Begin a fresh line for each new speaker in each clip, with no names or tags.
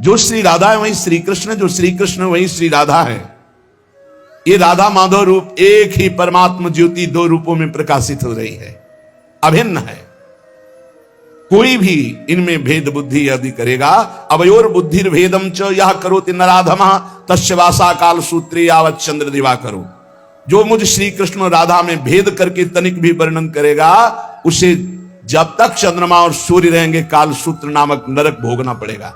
जो श्री राधा है वही श्री कृष्ण, जो श्री कृष्ण वही श्री राधा है। ये राधा माधव रूप एक ही परमात्मा ज्योति दो रूपों में प्रकाशित हो रही है, अभिन्न है। कोई भी इनमें भेद बुद्धि यदि करेगा, अवयोर बुद्धिर भेदम च यह करोति नराधमा तस्य वासा काल सूत्रे यावत् चंद्र दिवा करो। जो मुझ श्री कृष्ण और राधा में भेद करके तनिक भी वर्णन करेगा, उसे जब तक चंद्रमा और सूर्य रहेंगे काल सूत्र नामक नरक भोगना पड़ेगा।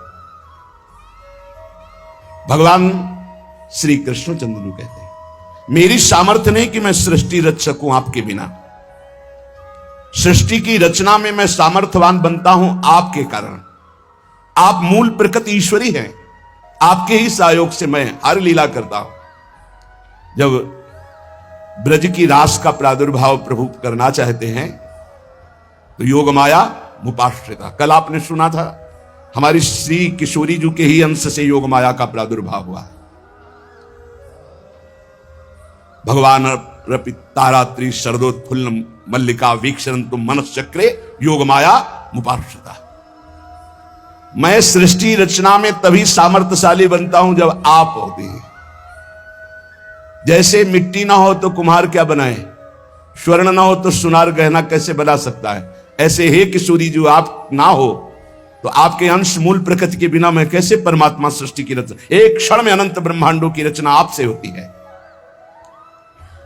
भगवान श्री कृष्ण चंद्र कहते हैं, मेरी सामर्थ्य नहीं कि मैं सृष्टि रच सकूं आपके बिना। सृष्टि की रचना में मैं सामर्थ्यवान बनता हूं आपके कारण। आप मूल प्रकृति ईश्वरी हैं, आपके ही सहयोग से मैं हर लीला करता हूं। जब ब्रज की रास का प्रादुर्भाव प्रभु करना चाहते हैं तो योग माया मुपाश्रिता, कल आपने सुना था हमारी श्री किशोरी जी के ही अंश से योग माया का प्रादुर्भाव हुआ। भगवान रपि तारात्रि शरदोत्फुल्ल मल्लिका वीक्षण तुम मनश्चक्रे योग माया मुपाश्रिता। मैं सृष्टि रचना में तभी सामर्थ्यशाली बनता हूं जब आप होते हैं। जैसे मिट्टी ना हो तो कुम्हार क्या बनाए, स्वर्ण ना हो तो सुनार गहना कैसे बना सकता है, ऐसे हे किशोरी जो आप ना हो तो आपके अंश मूल प्रकृति के बिना मैं कैसे परमात्मा सृष्टि की रचना, एक क्षण में अनंत ब्रह्मांडों की रचना आपसे होती है।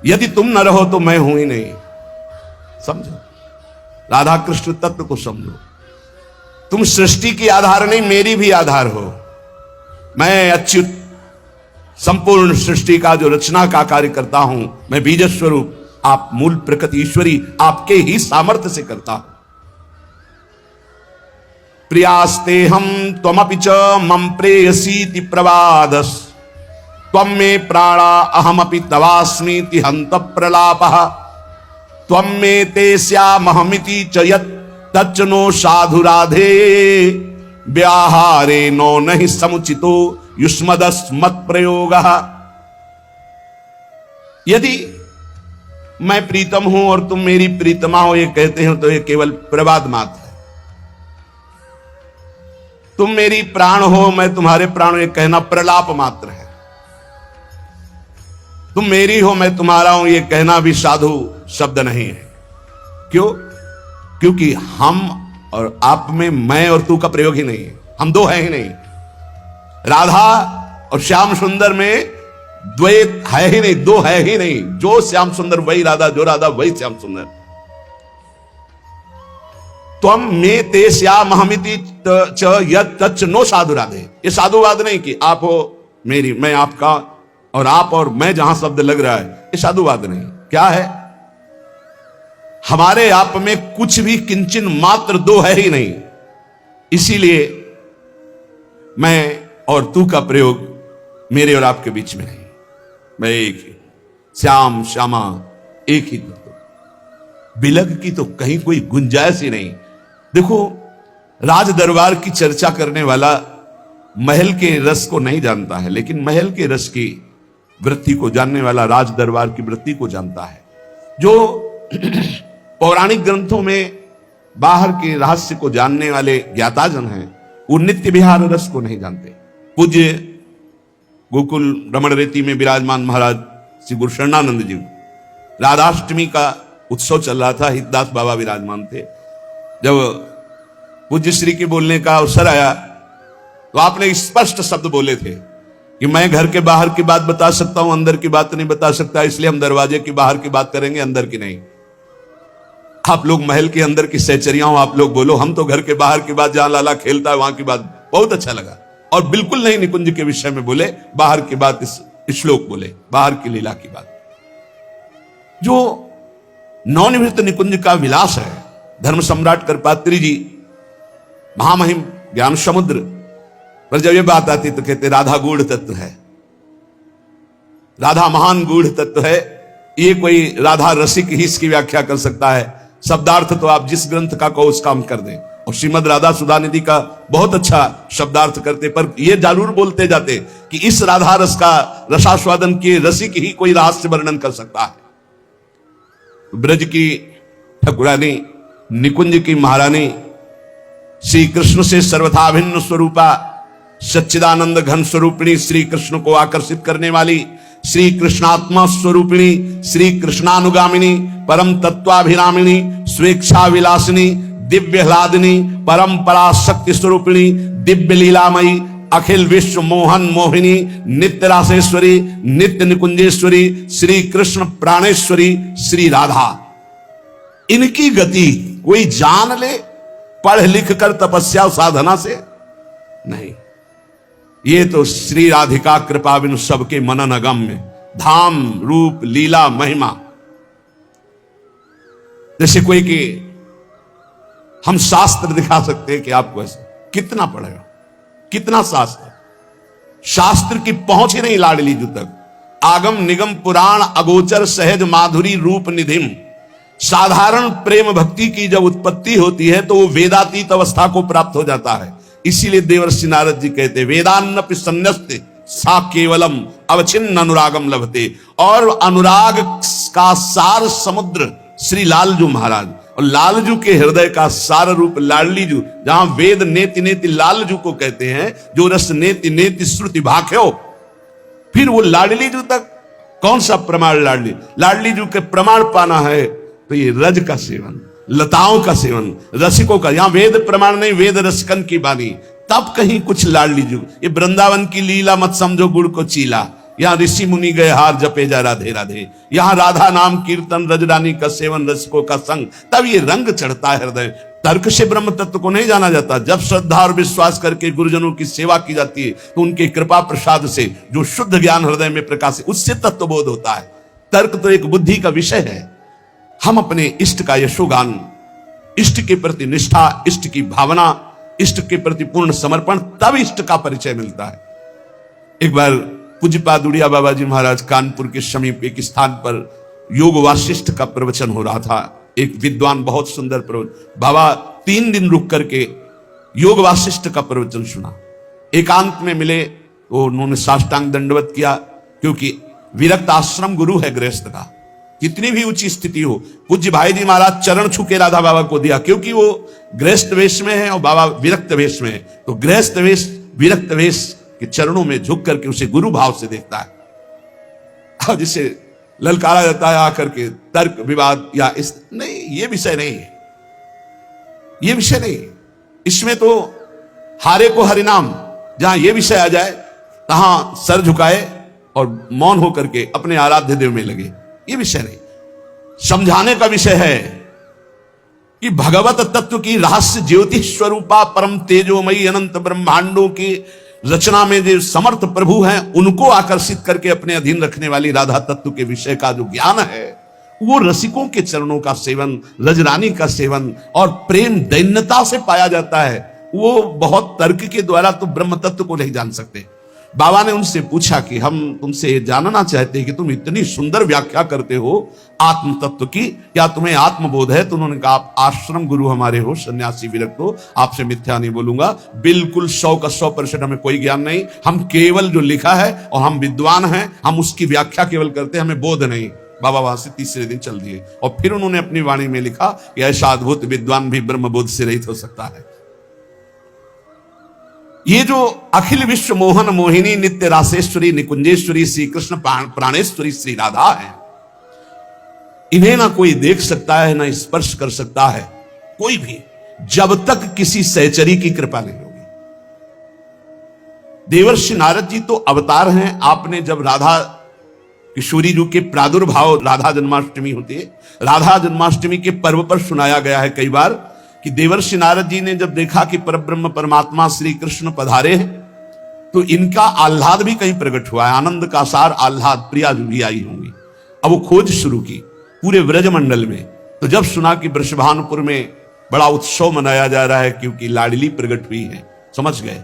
यदि तुम न रहो तो मैं हूं ही नहीं। समझो, राधा कृष्ण तत्व को समझो। तुम सृष्टि की आधार नहीं, मेरी भी आधार हो। मैं अच्युत संपूर्ण सृष्टि का जो रचना का कार्य करता हूं, मैं बीज स्वरूप, आप मूल प्रकृति ईश्वरी, आपके ही सामर्थ्य से करता हूं। प्रियास्ते हम त्वमपि च मम प्रेयसीति प्रवादस त्वं मे प्राणा अहमपि तवास्मीति हंत प्रलापः त्वं मे ते स्यामहमिति च यत् तच्च नो साधु राधे व्याहारे नो नहि समुचितो युष्मदस्मत् प्रयोगः। यदि मैं प्रीतम हूं और तुम मेरी प्रीतमा हो ये कहते हो तो ये केवल प्रवाद मात्र है। तुम मेरी प्राण हो, मैं तुम्हारे प्राण हो, ये कहना प्रलाप मात्र है। तुम मेरी हो, मैं तुम्हारा हूं, ये कहना भी साधु शब्द नहीं है। क्यों? क्योंकि हम और आप में मैं और तू का प्रयोग ही नहीं है, हम दो हैं ही नहीं। राधा और श्याम सुंदर में द्वैत है ही नहीं, दो है ही नहीं। जो श्याम सुंदर वही राधा, जो राधा वही श्याम सुंदर। त्वं मे ते स्यामहमिति च यत् तच्च नो साधु राधे, ये साधुवाद नहीं कि आप हो मेरी, मैं आपका, और आप और मैं जहां शब्द लग रहा है, ये साधुवाद नहीं। क्या है? हमारे आप में कुछ भी किंचन मात्र दो है ही नहीं। इसीलिए मैं और तू का प्रयोग मेरे और आपके बीच में नहीं। मैं एक ही, श्याम श्यामा एक ही। बिलग की तो कहीं कोई गुंजाइश ही नहीं। देखो, राज दरबार की चर्चा करने वाला महल के रस को नहीं जानता है, लेकिन महल के रस की वृत्ति को जानने वाला राज दरबार की वृत्ति को जानता है। जो पौराणिक ग्रंथों में बाहर के रहस्य को जानने वाले ज्ञाताजन हैं, वो नित्य विहार रस को नहीं जानते। पूज्य गोकुल रमण रेती में विराजमान महाराज श्री गुरु शरणानंद जी, राधाष्टमी का उत्सव चल रहा था, हितदास बाबा विराजमान थे। जब पूज्य श्री के बोलने का अवसर आया तो आपने स्पष्ट शब्द बोले थे कि मैं घर के बाहर की बात बता सकता हूं, अंदर की बात नहीं बता सकता, इसलिए हम दरवाजे की बाहर की बात करेंगे, अंदर की नहीं। आप लोग महल के अंदर की सहचरियां हो, आप लोग बोलो, हम तो घर के बाहर की बात, जहां लाला खेलता है वहां की बात। बहुत अच्छा लगा। और बिल्कुल नहीं निकुंज के विषय में बोले, बाहर की बात, इस श्लोक बोले, बाहर की लीला की बात। जो नवनिवृत्त निकुंज का विलास है, धर्म सम्राट करपात्री जी महामहिम ज्ञान समुद्र पर जब ये बात आती तो कहते राधा गूढ़ तत्व है, राधा महान गूढ़ तत्व है। ये कोई राधा रसिक ही इसकी व्याख्या कर सकता है। शब्दार्थ तो आप जिस ग्रंथ का कहो उस काम कर दें, और श्रीमद राधा सुधा निधि का बहुत अच्छा शब्दार्थ करते, पर ये जरूर बोलते जाते कि इस राधा रस का रसास्वादन किए रसिक ही कोई रहस्य वर्णन कर सकता है। ब्रज की ठकुरानी, निकुंज की महारानी, श्री कृष्ण से सर्वथा भिन्न स्वरूपा, सच्चिदानंद घन स्वरूपिणी श्री कृष्ण को आकर्षित करने वाली, श्री कृष्णात्मा स्वरूपिणी, श्री कृष्णानुगामिनी, परम तत्वाभिरामिणी, स्वेच्छा विलासिनी, दिव्य ह्लादिनी, परंपरा शक्ति स्वरूपिणी, दिव्य लीलामयी, अखिल विश्व मोहन मोहिनी, नित्य रासेश्वरी, नित्य निकुंजेश्वरी, श्री कृष्ण प्राणेश्वरी, श्री राधा। इनकी गति कोई जान ले पढ़ लिख कर तपस्या साधना से नहीं, ये तो श्री राधिका कृपा बिनु सबके मनन अगम्य, धाम रूप लीला महिमा। जैसे कोई कि हम शास्त्र दिखा सकते हैं कि आपको ऐसे कितना पढ़ेगा, कितना शास्त्र, शास्त्र की पहुंच ही नहीं लाडली जू तक। आगम निगम पुराण अगोचर सहज माधुरी रूप निधिम। साधारण प्रेम भक्ति की जब उत्पत्ति होती है तो वो वेदातीत अवस्था को प्राप्त हो जाता है। इसीलिए देवर्षि नारद जी कहते वेदान्नपि सन्न्यस्ते सा केवलम अवचिन्न अनुरागम लभते। और अनुराग का सार समुद्र श्री लालजू महाराज, और लालजू के हृदय का सार रूप लाडली जू, जहां वेद नेति नेति लालजू को कहते हैं, जो रस नेति नेति श्रुति भाख्यो। फिर वो लाडली जू तक कौन सा प्रमाण, लाडली जू के प्रमाण पाना है तो ये रज का सेवन, लताओं का सेवन, रसिकों का। यहां वेद प्रमाण नहीं, वेद रसिकन की बानी, तब कहीं कुछ लाडली जू। ये वृंदावन की लीला मत समझो गुड़ को चीला, यहां ऋषि मुनि गए हार जपे जा राधे राधे। यहां राधा नाम कीर्तन, रजरानी का सेवन, रसिकों का संग, तब ये रंग चढ़ता है हृदय। तर्क से ब्रह्म तत्व को नहीं जाना जाता। जब श्रद्धा और विश्वास करके गुरुजनों की सेवा की जाती है तो उनके कृपा प्रसाद से जो शुद्ध ज्ञान हृदय में प्रकाश, उससे तत्वबोध होता है। तर्क तो एक बुद्धि का विषय है। हम अपने इष्ट का यशोगान, इष्ट के प्रति निष्ठा, इष्ट की भावना, इष्ट के प्रति पूर्ण समर्पण, तब इष्ट का परिचय मिलता है। एक बार पूज्यपाद उड़िया बाबा जी महाराज कानपुर के समीप एक स्थान पर योग वासिष्ठ का प्रवचन हो रहा था। एक विद्वान बहुत सुंदर प्रवचन, बाबा 3 दिन रुक करके योग वासिष्ठ का प्रवचन सुना। एकांत में मिले तो उन्होंने साष्टांग दंडवत किया, क्योंकि विरक्त आश्रम गुरु है गृहस्थ का, कितनी भी ऊंची स्थिति हो। पूज्य भाई जी महाराज चरण छू के राधा बाबा को दिया, क्योंकि वो गृहस्थ वेश में है और बाबा विरक्त वेश में है। तो गृहस्थ वेश विरक्त वेश के चरणों में झुक करके उसे गुरु भाव से देखता है। जिसे ललकारा जाता है आकर के तर्क विवाद या इस, नहीं, ये विषय नहीं है, ये विषय नहीं। इसमें तो हारे को हरिनाम, जहां ये विषय आ जाए तहां सर झुकाए और मौन होकर के अपने आराध्य देव में लगे, ये विषय नहीं। समझाने का विषय है कि भगवत तत्व की रहस्य ज्योति स्वरूपा परम तेजोमयी अनंत ब्रह्मांडों की रचना में जो समर्थ प्रभु हैं, उनको आकर्षित करके अपने अधीन रखने वाली राधा तत्व के विषय का जो ज्ञान है, वो रसिकों के चरणों का सेवन, रजरानी का सेवन और प्रेम दैन्यता से पाया जाता है। वो बहुत तर्क के द्वारा तो ब्रह्म तत्व को नहीं जान सकते। बाबा ने उनसे पूछा कि हम तुमसे जानना चाहते हैं कि तुम इतनी सुंदर व्याख्या करते हो आत्म तत्व की, क्या तुम्हें आत्मबोध है? तो उन्होंने कहा आप आश्रम गुरु हमारे हो, सन्यासी विरक्त हो, आपसे मिथ्या नहीं बोलूंगा। बिल्कुल 100 का 100% हमें कोई ज्ञान नहीं, हम केवल जो लिखा है और हम विद्वान हैं, हम उसकी व्याख्या केवल करते हैं, हमें बोध नहीं। बाबा वहां से तीसरे दिन चल दिए और फिर उन्होंने अपनी वाणी में लिखा कि ऐसा अद्भुत विद्वान भी ब्रह्म बोध से रहित हो सकता है। ये जो अखिल विश्व मोहन मोहिनी नित्य रासेश्वरी निकुंजेश्वरी श्री कृष्ण प्राणेश्वरी श्री राधा है, इन्हें ना कोई देख सकता है ना स्पर्श कर सकता है कोई भी, जब तक किसी सहचरी की कृपा नहीं होगी। देवर्षि नारद जी तो अवतार हैं। आपने जब राधा किशोरी जी के प्रादुर्भाव, राधा जन्माष्टमी होती है, राधा जन्माष्टमी के पर्व पर सुनाया गया है कई बार कि देवर्षि नारद जी ने जब देखा कि परब्रह्म परमात्मा श्री कृष्ण पधारे हैं, तो इनका आह्लाद भी कहीं प्रकट हुआ है। आनंद का सार आह्लाद प्रिया भी आई होंगी। अब वो खोज शुरू की पूरे व्रजमंडल में। तो जब सुना कि वृषभानुपुर में बड़ा उत्सव मनाया जा रहा है क्योंकि लाडली प्रकट हुई है, समझ गए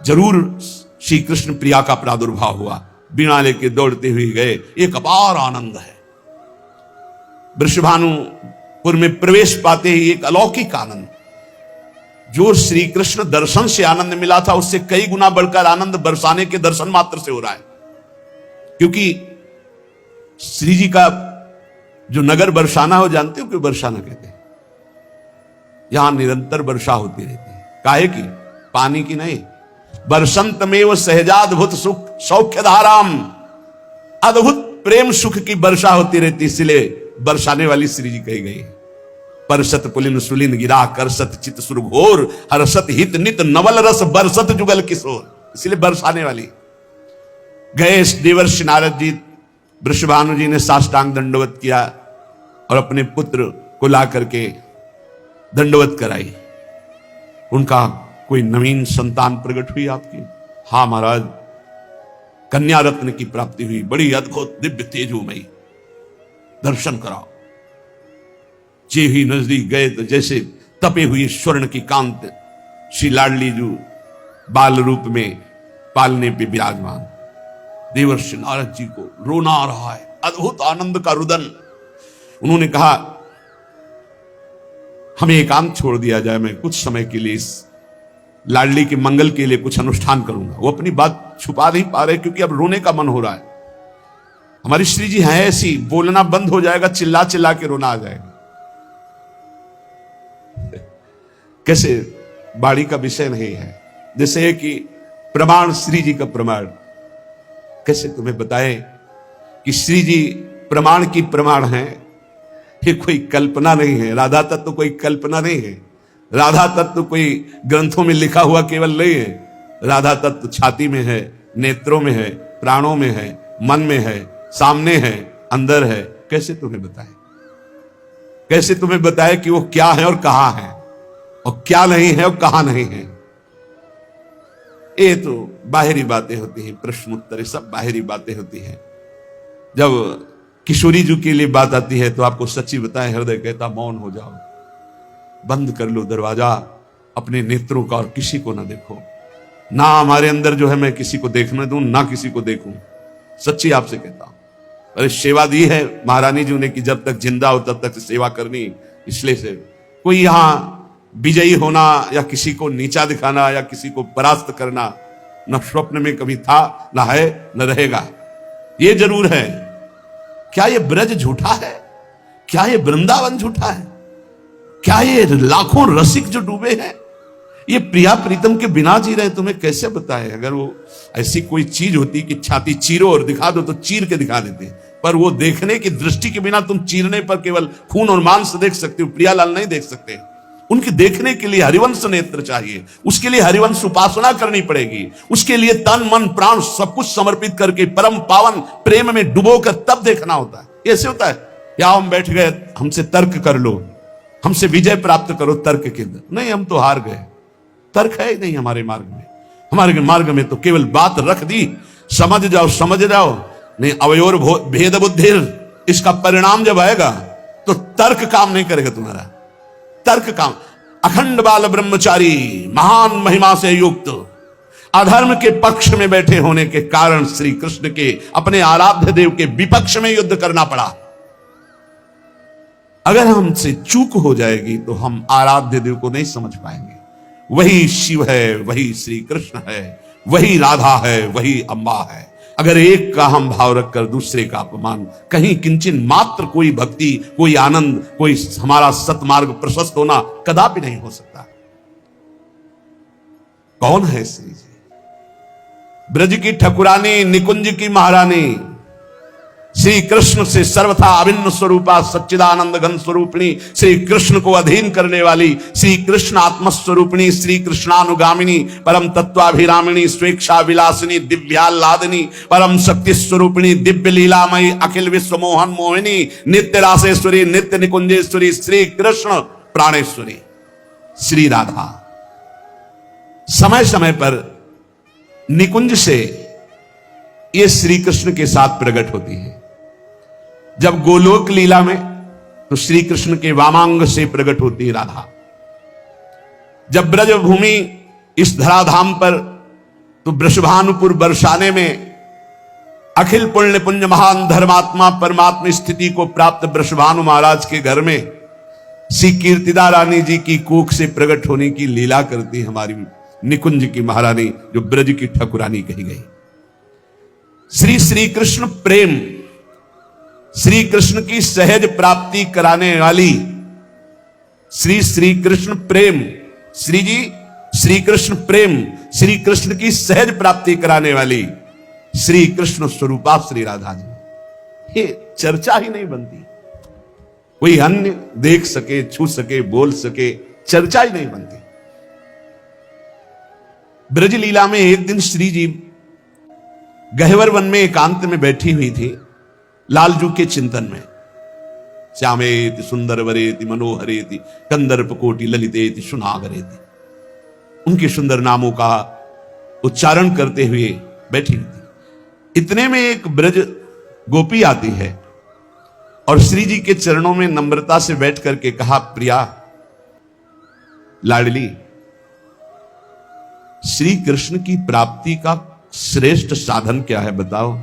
जरूर श्री कृष्ण प्रिया का प्रादुर्भाव हुआ। बीणा लेके दौड़ते हुए गए, एक अपार आनंद है। वृषभानुपुर में प्रवेश पाते ही एक अलौकिक आनंद, जो श्री कृष्ण दर्शन से आनंद मिला था उससे कई गुना बढ़कर आनंद बरसाने के दर्शन मात्र से हो रहा है। क्योंकि श्री जी का जो नगर बरसाना हो, जानते हो क्यों बरसाना कहते हैं? यहां निरंतर वर्षा होती रहती है। काहे की? पानी की नहीं, वर्षंतमेव सहजाद्भुत सुख सौख्य धाराम, अद्भुत प्रेम सुख की वर्षा होती रहती, इसलिए बरसाने वाली श्री जी कही गई। परसत पुलिन सुलिन गिरा करसत चित सुर घोर, हर्षत हित नित नवल रस बरसत जुगल किशोर, इसलिए बरसाने वाली। गए देवर्षि नारद जी, वृषभानु जी ने साष्टांग दंडवत किया और अपने पुत्र को ला करके दंडवत कराई। उनका कोई नवीन संतान प्रकट हुई आपकी? हां महाराज, कन्या रत्न की प्राप्ति हुई, बड़ी अद्भुत दिव्य तेजोमयी, दर्शन कराओ। जे ही नजदीक गए तो जैसे तपे हुए स्वर्ण की कांत श्री लाडली जो बाल रूप में पालने पे विराजमान। देवर्षि नारद जी को रोना आ रहा है, अद्भुत आनंद का रुदन। उन्होंने कहा हमें एकांत छोड़ दिया जाए, मैं कुछ समय के लिए इस लाडली के मंगल के लिए कुछ अनुष्ठान करूंगा। वो अपनी बात छुपा नहीं पा रहे क्योंकि अब रोने का मन हो रहा है। हमारी श्री जी है ऐसी, बोलना बंद हो जाएगा, चिल्ला चिल्ला के रोना आ जाएगा। कैसे बाड़ी का विषय नहीं है, जैसे है कि प्रमाण श्री जी का प्रमाण, कैसे तुम्हें बताए कि श्री जी प्रमाण की प्रमाण है। ये कोई कल्पना नहीं है, राधा तत्व कोई कल्पना नहीं है, राधा तत्व कोई ग्रंथों में लिखा हुआ केवल नहीं है। राधा तत्व छाती में है, नेत्रों में है, प्राणों में है, मन में है, सामने है, अंदर है। कैसे तुम्हें बताए, कैसे तुम्हें बताए कि वो क्या है और कहां है, और क्या नहीं है और कहां नहीं है। ये तो बाहरी बातें होती हैं, प्रश्न उत्तर सब बाहरी बातें होती हैं। जब किशोरी जी के लिए बात आती है तो आपको सच्ची बताएं, हृदय कहता मौन हो जाओ, बंद कर लो दरवाजा अपने नेत्रों का और किसी को ना देखो। ना हमारे अंदर जो है मैं किसी को देखने दूं, ना किसी को देखूं। सच्ची आपसे कहता हूं। अरे सेवा दी है महारानी जी ने कि जब तक जिंदा हो तब तक सेवा करनी, इसलिए से कोई यहां विजयी होना या किसी को नीचा दिखाना या किसी को परास्त करना न स्वप्न में कभी था, न है, न रहेगा। ये जरूर है, क्या ये ब्रज झूठा है? क्या ये वृंदावन झूठा है? क्या ये लाखों रसिक जो डूबे हैं ये प्रिया प्रीतम के बिना जी रहे? तुम्हें कैसे बताए? अगर वो ऐसी कोई चीज होती कि छाती चीरो और दिखा दो तो चीर के दिखा देते, पर वो देखने की दृष्टि के बिना तुम चीरने पर केवल खून और मांस देख सकते हो, प्रियालाल नहीं देख सकते। उनके देखने के लिए हरिवंश नेत्र चाहिए, उसके लिए हरिवंश उपासना करनी पड़ेगी, उसके लिए तन मन प्राण सब कुछ समर्पित करके परम पावन प्रेम में डुबोकर तब देखना होता है। ऐसे होता है या हम बैठ गए, हमसे तर्क कर लो, हमसे विजय प्राप्त करो तर्क के अंदर, नहीं हम तो हार गए। तर्क है ही नहीं हमारे मार्ग में। हमारे मार्ग में तो केवल बात रख दी, समझ जाओ समझ जाओ, नहीं अवयोर भेद बुद्धि, इसका परिणाम जब आएगा तो तर्क काम नहीं करेगा तुम्हारा। तर्क काम, अखंड बाल ब्रह्मचारी महान महिमा से युक्त अधर्म के पक्ष में बैठे होने के कारण श्री कृष्ण के अपने आराध्य देव के विपक्ष में युद्ध करना पड़ा। अगर हमसे चूक हो जाएगी तो हम आराध्य देव को नहीं समझ पाएंगे। वही शिव है, वही श्री कृष्ण है, वही राधा है, वही अम्बा है। अगर एक का हम भाव रखकर दूसरे का अपमान, कहीं किंचन मात्र कोई भक्ति, कोई आनंद, कोई हमारा सतमार्ग प्रशस्त होना कदापि नहीं हो सकता। कौन है श्री जी? ब्रज की ठकुरानी, निकुंज की महारानी, श्री कृष्ण से सर्वथा अभिन्न स्वरूपा सच्चिदानंद घन स्वरूपिणी, श्री कृष्ण को अधीन करने वाली, श्री कृष्ण आत्मस्वरूपिणी, श्री कृष्णानुगामिनी, परम तत्वाभिरामिणी, स्वेच्छा विलासिनी, दिव्याल्लादिनी, परम शक्ति स्वरूपिणी, दिव्य लीलामयी, अखिल विश्व मोहन मोहिनी, नित्य रासेश्वरी, नित्य निकुंजेश्वरी, श्री कृष्ण प्राणेश्वरी, श्री राधा। समय समय पर निकुंज से ये श्री कृष्ण के साथ प्रकट होती है। जब गोलोक लीला में तो श्री कृष्ण के वामांग से प्रकट होती है राधा। जब ब्रज भूमि इस धराधाम पर तो वृषभानुपुर बरसाने में अखिल पुण्य पुंज महान धर्मात्मा परमात्मा स्थिति को प्राप्त वृषभानु महाराज के घर में श्री कीर्तिदा रानी जी की कोख से प्रकट होने की लीला करती हमारी निकुंज की महारानी, जो ब्रज की ठकुरानी कही गई। श्री श्री कृष्ण प्रेम, श्री कृष्ण की सहज प्राप्ति कराने वाली, श्री श्री कृष्ण प्रेम, श्री जी श्री कृष्ण प्रेम, श्री कृष्ण की सहज प्राप्ति कराने वाली श्री कृष्ण स्वरूपा श्री राधा जी, ये चर्चा ही नहीं बनती। कोई अन्य देख सके, छू सके, बोल सके, चर्चा ही नहीं बनती। ब्रज लीला में एक दिन श्री जी गहवर वन में एकांत में बैठी हुई थी, लालजू के चिंतन में। श्यामेति सुंदर वरेति मनोहरेति कंदर्प कोटि ललितेति सुनागरेति, उनके सुंदर नामों का उच्चारण करते हुए बैठी हुई थी। इतने में एक ब्रज गोपी आती है और श्री जी के चरणों में नम्रता से बैठ करके कहा, प्रिया लाडली, श्री कृष्ण की प्राप्ति का श्रेष्ठ साधन क्या है बताओ,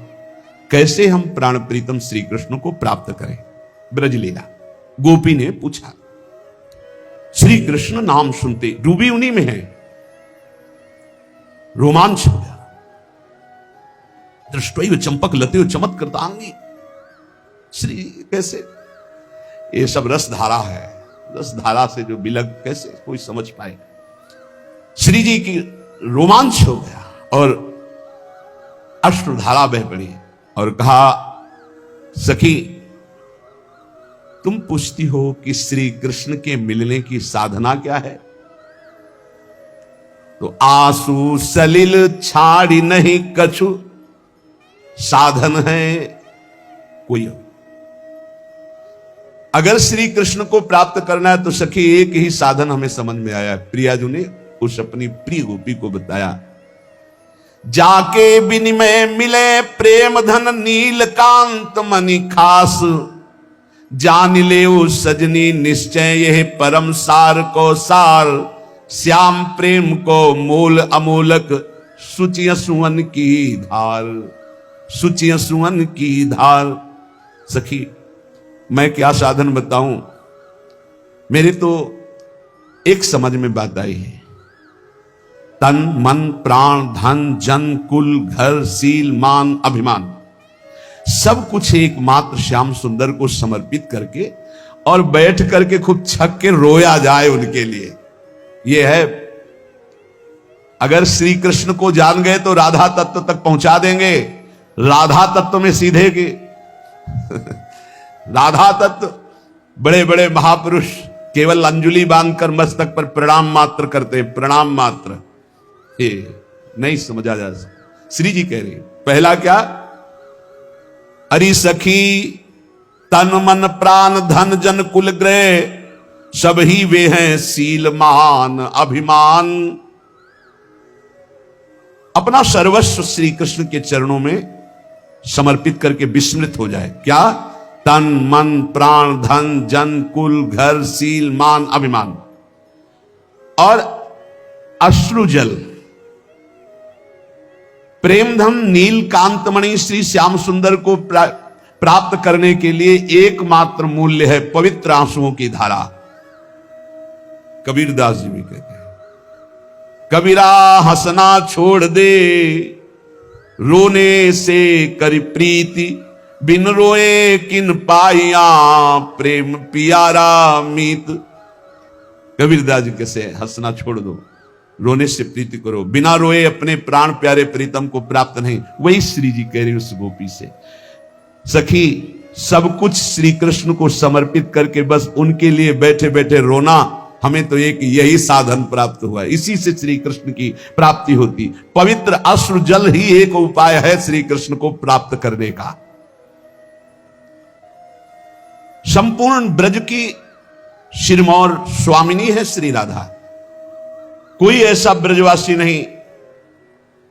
कैसे हम प्राण प्रीतम श्री कृष्ण को प्राप्त करें। ब्रजलीला गोपी ने पूछा। श्री कृष्ण नाम सुनते डूबी उन्हीं में है, रोमांच हो गया। दृष्टैव चंपक लते चमत्कृतांगी, श्री कैसे, ये सब रस धारा है, रस धारा से जो बिलग कैसे कोई समझ पाए। श्री जी की रोमांच हो गया और अश्रुधारा बह पड़ी और कहा, सखी तुम पूछती हो कि श्री कृष्ण के मिलने की साधना क्या है, तो आंसू सलिल छाड़ी नहीं कछु साधन है कोई। अगर श्री कृष्ण को प्राप्त करना है तो सखी एक ही साधन हमें समझ में आया। प्रियाजू ने उस अपनी प्रिय गोपी को बताया, जाके विनिमय मिले प्रेम धन नीलकांत मणि खास, जान ले सजनी निश्चय यह परम सार को सार, श्याम प्रेम को मूल अमूलक सुचिय सुवन की धार, सुचिय सुवन की धार। सखी मैं क्या साधन बताऊं, मेरे तो एक समझ में बात आई है, तन मन प्राण धन जन कुल घर सील मान अभिमान सब कुछ एकमात्र श्याम सुंदर को समर्पित करके और बैठ करके खूब छक के रोया जाए उनके लिए। यह है, अगर श्री कृष्ण को जान गए तो राधा तत्व तक पहुंचा देंगे। राधा तत्व में सीधे के राधा तत्व बड़े बड़े महापुरुष केवल अंजुलि बांधकर मस्तक पर प्रणाम मात्र करते, प्रणाम मात्र, ये नहीं समझा जा सकता। श्री जी कह रही पहला क्या, अरि सखी तन मन प्राण धन जन कुल ग्रह सब ही वे हैं सील मान अभिमान। अपना सर्वस्व श्री कृष्ण के चरणों में समर्पित करके विस्मृत हो जाए। क्या, तन मन प्राण धन जन कुल घर सील मान अभिमान। और अश्रु जल प्रेमधम नील कांतमणि श्री श्याम सुंदर को प्राप्त करने के लिए एकमात्र मूल्य है पवित्र आंसुओं की धारा। कबीरदास जी भी कहते हैं, कबीरा हंसना छोड़ दे रोने से करी प्रीति, बिन रोए किन पाइया प्रेम पियारा मीत। कबीरदास जी कैसे, हंसना छोड़ दो, रोने से प्रीति करो, बिना रोए अपने प्राण प्यारे प्रीतम को प्राप्त नहीं। वही श्री जी कह रही उस गोपी से, सखी सब कुछ श्री कृष्ण को समर्पित करके बस उनके लिए बैठे बैठे रोना, हमें तो एक यही साधन प्राप्त हुआ। इसी से श्री कृष्ण की प्राप्ति होती। पवित्र अश्रु जल ही एक उपाय है श्री कृष्ण को प्राप्त करने का। संपूर्ण ब्रज की सिरमौर स्वामिनी है श्री राधा। कोई ऐसा ब्रजवासी नहीं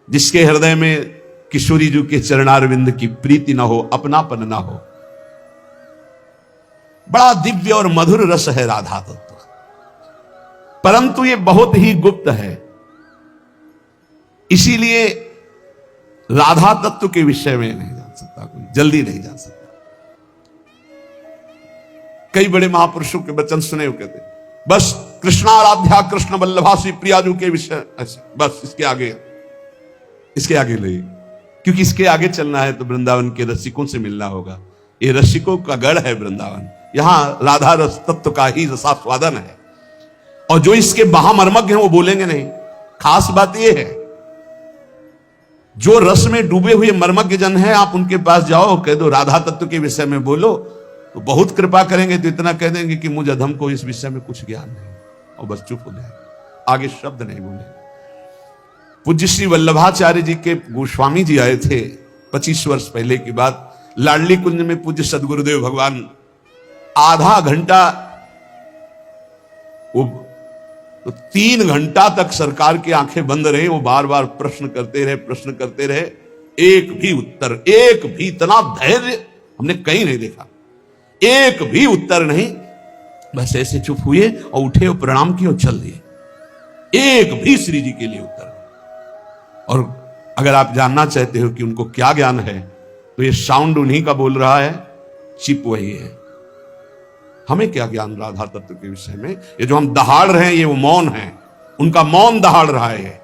जिसके हृदय में किशोरी जी के चरणारविंद की प्रीति ना हो, अपनापन ना हो। बड़ा दिव्य और मधुर रस है राधा तत्व, परंतु ये बहुत ही गुप्त है। इसीलिए राधा तत्व के विषय में नहीं जान सकता कोई, जल्दी नहीं जान सकता। कई बड़े महापुरुषों के वचन सुने हुए कहते, बस कृष्णाराध्या कृष्ण वल्लभा श्री प्रियाजू के विषय ऐसे, बस इसके आगे नहीं, क्योंकि इसके आगे चलना है तो वृंदावन के रसिकों से मिलना होगा। ये रसिकों का गढ़ है वृंदावन, यहां राधा रस तत्व का ही रसास्वादन है। और जो इसके महामर्मज्ञ हैं वो बोलेंगे नहीं। खास बात यह है जो रस में डूबे हुए मर्मज्ञ जन हैं, आप उनके पास जाओ, कह दो राधा तत्व के विषय में बोलो, तो बहुत कृपा करेंगे, तो इतना कह देंगे कि मुझे अधम को इस विषय में कुछ ज्ञान नहीं, और बस चुप हो जाए, आगे शब्द नहीं बोले। पूज्य श्री वल्लभाचार्य जी के गोस्वामी जी आए थे 25 वर्ष पहले की बात। लाडली कुंज में पूज्य सदगुरुदेव भगवान आधा घंटा, वो तो 3 घंटा तक सरकार की आंखें बंद रही, वो बार बार प्रश्न करते रहे, एक भी उत्तर, एक भी, इतना धैर्य हमने कहीं नहीं देखा, एक भी उत्तर नहीं, बस ऐसे चुप हुए और उठे और प्रणाम किए और चल दिए, एक भी श्री जी के लिए उत्तर नहीं। और अगर आप जानना चाहते हो कि उनको क्या ज्ञान है, तो ये साउंड उन्हीं का बोल रहा है, चिप वही है। हमें क्या ज्ञान राधा तत्व के विषय में? ये जो हम दहाड़ रहे हैं, ये वो मौन है, उनका मौन दहाड़ रहा है।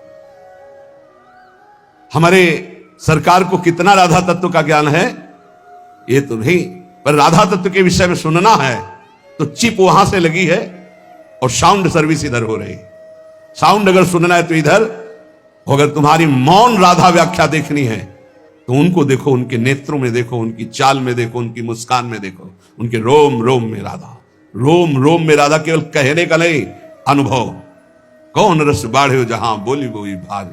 हमारे सरकार को कितना राधा तत्व का ज्ञान है ये तो नहीं, पर राधा तत्व के विषय में सुनना है तो चिप वहां से लगी है और साउंड सर्विस इधर हो रही। साउंड अगर सुनना है तो इधर, अगर तुम्हारी मौन राधा व्याख्या देखनी है तो उनको देखो, उनके नेत्रों में देखो, उनकी चाल में देखो, उनकी मुस्कान में देखो, उनके रोम रोम में राधा, रोम रोम में राधा। केवल कहने का नहीं, अनुभव। कौन रस बाढ़े जहां बोली बोई भाग।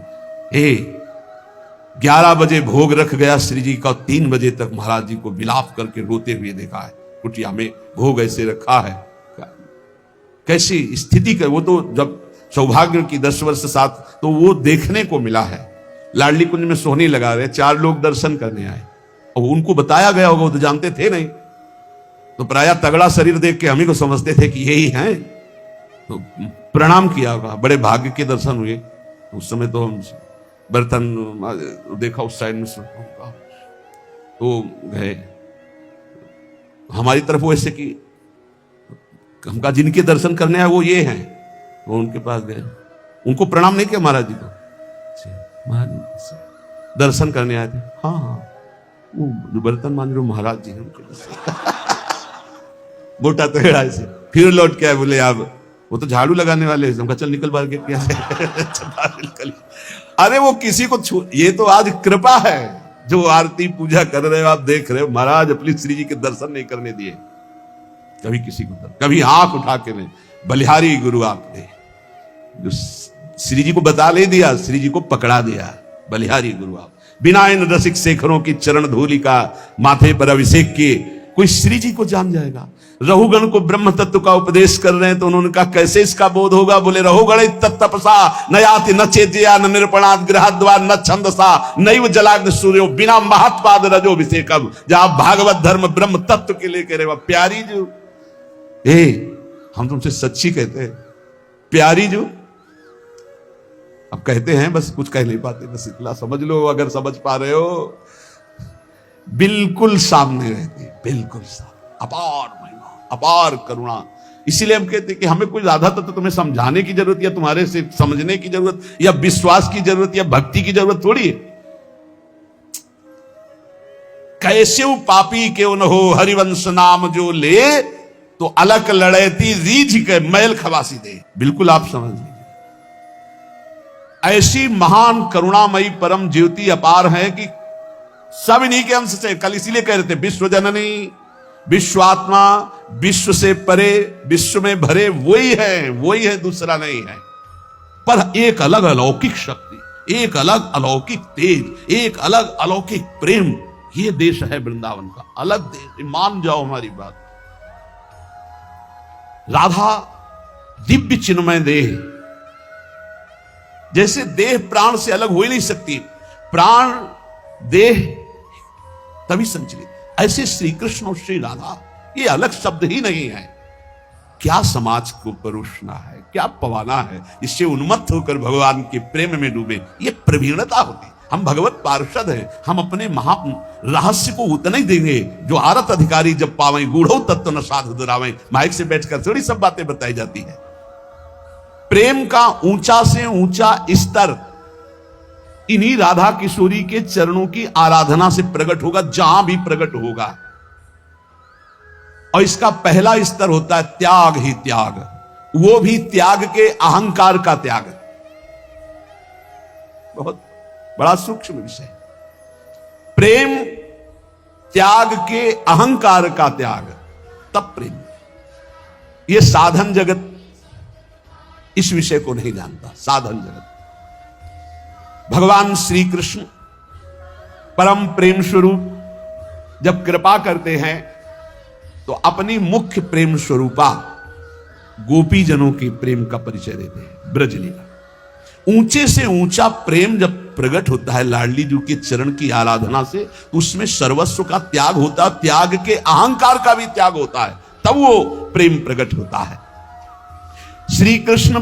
11 बजे भोग रख गया श्री जी का, 3 बजे तक महाराज जी को विलाप करके रोते हुए देखा है। कुटिया में भोग ऐसे रखा है, कैसी स्थिति कर, वो तो जब सौभाग्य की 10 वर्ष साथ, तो वो देखने को मिला है। लाडली कुंज में सोहनी लगा रहे, 4 लोग दर्शन करने आए, और उनको बताया गया होगा, वो तो जानते थे नहीं, तो प्रायः तगड़ा शरीर देख के हम ही को समझते थे कि यही हैं, तो प्रणाम किया होगा, बड़े भाग्य के दर्शन हुए। उस समय तो हम बर्तन देखा उस साइड में, तो गए हमारी तरफ, वो ऐसे कि हमका जिनके दर्शन करने आए वो ये हैं, वो उनके पास गए, उनको प्रणाम नहीं किया महाराज जी को, दर्शन करने आए थे। हाँ हाँ, वो जो बर्तन मान रहे महाराज जी हैं, मोटा तगड़ा ऐसे। फिर लौट के आए, बोले आप वो तो झाड़ू लगाने वाले, हमका चल निकल बाहर निकल। अरे वो किसी को ये तो आज कृपा है, जो आरती पूजा कर रहे हो, आप देख रहे हो, महाराज अपनी श्री जी के दर्शन नहीं करने दिए कभी किसी को, कभी आंख उठा के नहीं। बलिहारी गुरु आपने जो श्री जी को बता ले दिया, श्री जी को पकड़ा दिया, बलिहारी गुरु आप। बिना इन रसिक शेखरों की चरण धूलि का माथे पर अभिषेक किए कोई श्री जी को जान जाएगा। रहुगण को ब्रह्म तत्व का उपदेश कर रहे हैं, तो उन्होंने कहा कैसे इसका बोध होगा? बोले रहुगण तत्तपसा न याति न चेतया न निरपणात् गृहद्वार न छंदसा नैव जलाग्नि सूर्यो बिना महत्पाद रजोभिषेकम। जहां भागवत धर्म ब्रह्म तत्व के लिए कह रहे, प्यारी जो, हम तुमसे सच्ची कहते हैं, प्यारी जो, अब कहते हैं बस कुछ कह नहीं पाते, बस इतना समझ लो, अगर समझ पा रहे हो, बिल्कुल सामने रहती, बिल्कुल सामने, अपार महिमा, अपार करुणा। इसीलिए हम कहते हैं कि हमें कोई राधा तत्व तुम्हें समझाने की जरूरत, या तुम्हारे से समझने की जरूरत, या विश्वास की जरूरत, या भक्ति की जरूरत थोड़ी है। कैसे पापी क्यों न हो हरिवंश नाम जो ले, तो अलग लड़ेती रीझ के मैल खवासी दे। बिल्कुल आप समझ लीजिए, ऐसी महान करुणामयी परम ज्योति अपार है कि सब इन्हीं के अंश से। कल इसीलिए कह रहे थे, विश्व जननी, विश्वात्मा, विश्व से परे, विश्व में भरे, वही है, दूसरा नहीं है। पर एक अलग अलौकिक शक्ति, एक अलग अलौकिक तेज, एक अलग अलौकिक प्रेम, ये देश है वृंदावन का, अलग देश। मान जाओ हमारी बात। राधा दिव्य चिन्मय देह, जैसे देह प्राण से अलग हो ही नहीं सकती, प्राण देह तभी संचलित, ऐसे श्री कृष्ण और श्री राधा ये अलग शब्द ही नहीं है। क्या समाज को परोसना है, क्या पवाना है, इससे उन्मत्त होकर भगवान के प्रेम में डूबे, ये प्रवीणता होती। हम भगवत पार्षद हैं, हम अपने महा रहस्य को उतना ही देंगे जो आरत अधिकारी जब पावे, गूढ़ो तत्व न साधु दुरावे। माइक से बैठकर थोड़ी सब बातें बताई जाती है। प्रेम का ऊंचा से ऊंचा स्तर इन्हीं राधा किशोरी के चरणों की आराधना से प्रकट होगा, जहां भी प्रकट होगा। और इसका पहला स्तर होता है त्याग ही त्याग, वो भी त्याग के अहंकार का त्याग। बहुत बड़ा सूक्ष्म विषय। प्रेम त्याग के, अहंकार का त्याग, तब प्रेम। यह साधन जगत इस विषय को नहीं जानता। साधन जगत, भगवान श्री कृष्ण परम प्रेम स्वरूप जब कृपा करते हैं तो अपनी मुख्य प्रेम स्वरूपा गोपी जनों के प्रेम का परिचय देते हैं। ब्रजलीला, ऊंचे से ऊंचा प्रेम जब प्रकट होता है लाडली जी के चरण की आराधना से, तो उसमें सर्वस्व का त्याग होता है, त्याग के अहंकार का भी त्याग होता है, तब वो प्रेम प्रकट होता है। श्री कृष्ण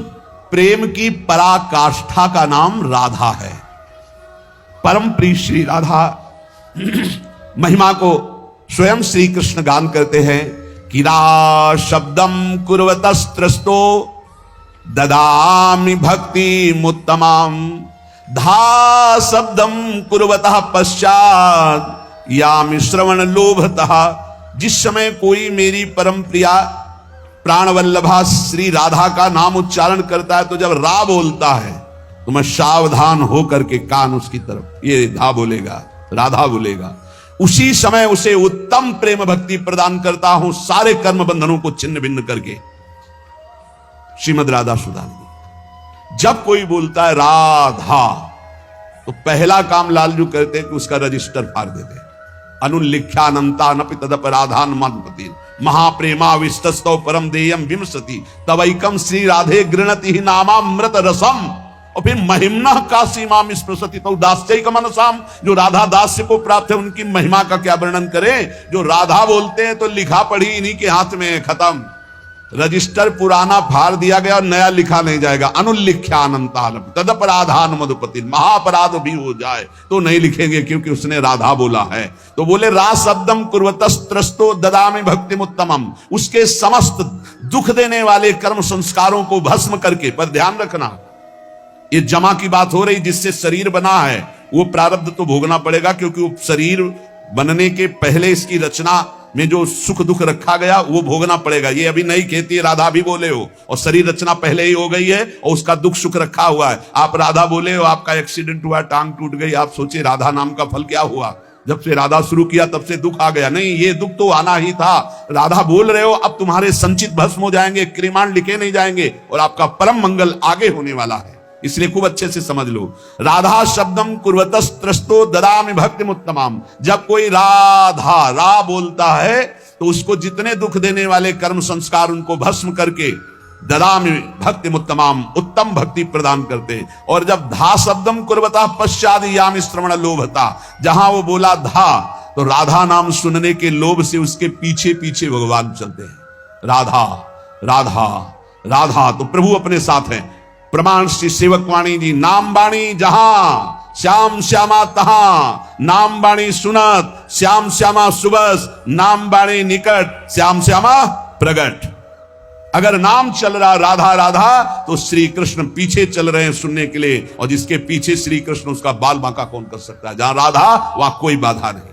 प्रेम की पराकाष्ठा का नाम राधा है। परम प्रिय श्री राधा महिमा को स्वयं श्री कृष्ण गान करते हैं कि रा शब्दम कुर्वतस्त्रस्तो ददामि भक्ति मुत्तमाम, धा शब्दम कुर्वतः पश्चात यामि श्रवण लोभतः। जिस समय कोई मेरी परम प्रिया प्राणवल्लभा श्री राधा का नाम उच्चारण करता है, तो जब रा बोलता है तो मैं सावधान होकर के कान उसकी तरफ, ये धा बोलेगा, राधा बोलेगा, उसी समय उसे उत्तम प्रेम भक्ति प्रदान करता हूं, सारे कर्म बंधनों को छिन्न भिन्न करके। श्रीमद राधा सुधानी, जब कोई बोलता है राधा, तो पहला काम लालजू करते हैं कि उसका रजिस्टर फाड़ देते हैं। अनुल्लिख्यानंता नपि तदपराधान मदपति महाप्रेमा विस्तस्तौ परम देयम विमसति तवैकम श्री राधे गृणति नामामृत रसम। और फिर महिमना का सीमा स्पृशति तो दास्यैक मनसाम, जो राधा दास्य को प्राप्त है उनकी महिमा का क्या वर्णन करें। जो राधा बोलते हैं तो लिखा पढ़ी इन्हीं के हाथ में है, खत्म। रजिस्टर पुराना फाड़ दिया गया और नया लिखा नहीं जाएगा। अनुल्लिख्यानंतान तदपराधान मधुपति, महापराध भी हो जाए तो नहीं लिखेंगे क्योंकि उसने राधा बोला है। तो बोले रा शब्दम कुर्वतस्त्रस्तो ददामि भक्तिमुत्तमम, उसके समस्त दुख देने वाले कर्म संस्कारों को भस्म करके। पर ध्यान रखना, ये जमा की बात हो रही, जिससे शरीर बना है वो प्रारब्ध तो भोगना पड़ेगा, क्योंकि वो शरीर बनने के पहले इसकी रचना में जो सुख दुख रखा गया वो भोगना पड़ेगा। ये अभी नहीं कहती है, राधा भी बोले हो, और शरीर रचना पहले ही हो गई है और उसका दुख सुख रखा हुआ है। आप राधा बोले हो, आपका एक्सीडेंट हुआ, टांग टूट गई, आप सोचे राधा नाम का फल क्या हुआ। जब से राधा शुरू किया तब से दुख आ गया। नहीं, ये दुख तो आना ही था। राधा बोल रहे हो, अब तुम्हारे संचित भस्म हो जाएंगे, क्रिमाण लिखे नहीं जाएंगे और आपका परम मंगल आगे होने वाला है। इसलिए खूब अच्छे से समझ लो, राधा शब्दम कुर्वतस्त्रस्तो ददामि भक्तिमुत्तमाम। जब कोई राधा रा बोलता है तो उसको जितने दुख देने वाले कर्म संस्कार उनको भस्म करके ददामि भक्तिमुत्तमाम, उत्तम भक्ति प्रदान करते। और जब धा शब्दम कुर्वतः पश्चात यामि श्रवण लोभता, जहां वो बोला धा, तो राधा नाम सुनने के लोभ से उसके पीछे पीछे भगवान चलते हैं। राधा राधा राधा, तो प्रभु अपने साथ हैं। प्रमाण श्री सेवक वाणी जी, नाम बाणी जहां श्याम श्यामा तहां, नाम बाणी सुनत श्याम श्यामा सुबस, नाम बाणी निकट श्याम श्यामा प्रगट। अगर नाम चल रहा राधा राधा, तो श्री कृष्ण पीछे चल रहे हैं सुनने के लिए, और जिसके पीछे श्री कृष्ण उसका बाल बांका कौन कर सकता है। जहां राधा वहां कोई बाधा नहीं।